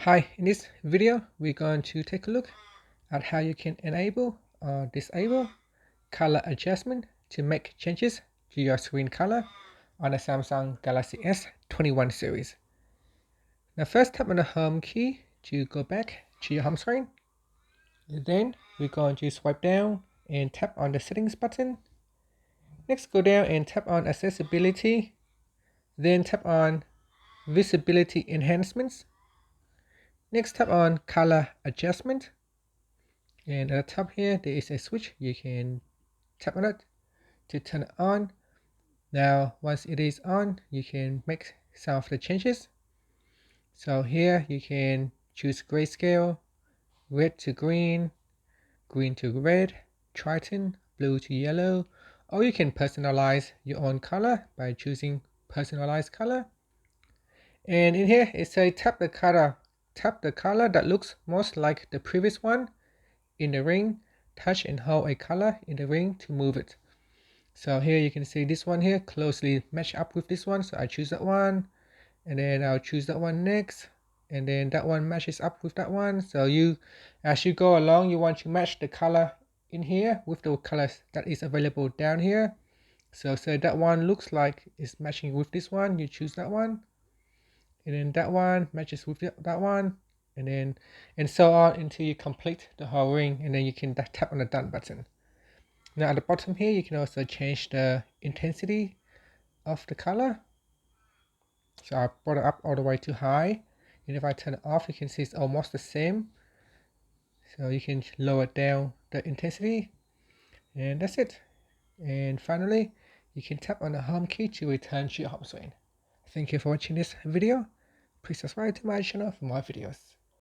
Hi, in this video, we're going to take a look at how you can enable or disable color adjustment to make changes to your screen color on the Samsung Galaxy S21 series. Now first tap on the home key to go back to your home screen. Then we're going to swipe down and tap on the settings button. Next go down and tap on accessibility. Then tap on visibility enhancements. Next tap on color adjustment. And at the top here, there is a switch. You can tap on it to turn it on. Now, once it is on, you can make some of the changes. So here you can choose grayscale, red to green, green to red, Triton, blue to yellow, or you can personalize your own color by choosing personalized color. And in here, it says tap the color that looks most like the previous one in the ring, touch and hold a color in the ring to move it. So here you can see this one here closely match up with this one, so I choose that one, and then I'll choose that one next, and then that one matches up with that one. So as you go along, you want to match the color in here with the colors that is available down here. So say that one looks like it's matching with this one, you choose that one, and then that one matches with that one, and so on until you complete the whole ring, and then you can tap on the done button. Now at the bottom here, you can also change the intensity of the color. So I brought it up all the way to high, and if I turn it off, you can see it's almost the same. So you can lower down the intensity, and that's it. And finally, you can tap on the home key to return to your home screen. Thank you for watching this video. Please subscribe to my channel for more videos.